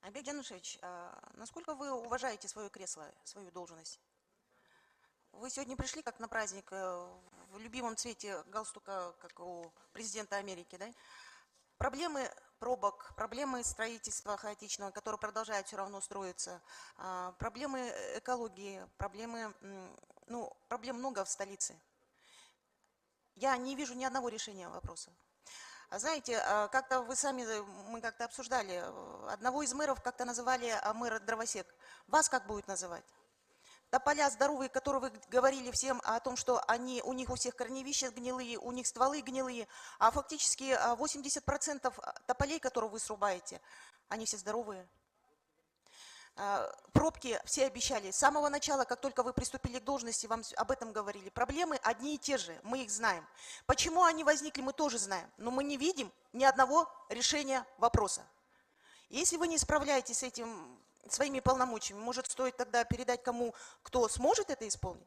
Айбек Джанушевич, насколько вы уважаете свое кресло, свою должность? Вы сегодня пришли как на праздник в любимом цвете галстука, как у президента Америки, да? Проблемы пробок, проблемы строительства хаотичного, которое продолжает все равно строиться, проблемы экологии, ну, проблем много в столице. Я не вижу ни одного решения вопроса. Знаете, как-то вы сами, мы как-то обсуждали, одного из мэров как-то называли мэра дровосек. Вас как будет называть? Тополя здоровые, которые вы говорили всем о том, что у них у всех корневища гнилые, у них стволы гнилые, а фактически 80% тополей, которые вы срубаете, они все здоровые. Пробки все обещали. С самого начала, как только вы приступили к должности, вам об этом говорили. Проблемы одни и те же, мы их знаем. Почему они возникли, мы тоже знаем. Но мы не видим ни одного решения вопроса. Если вы не справляетесь с этим своими полномочиями, может, стоит тогда передать кому, кто сможет это исполнить?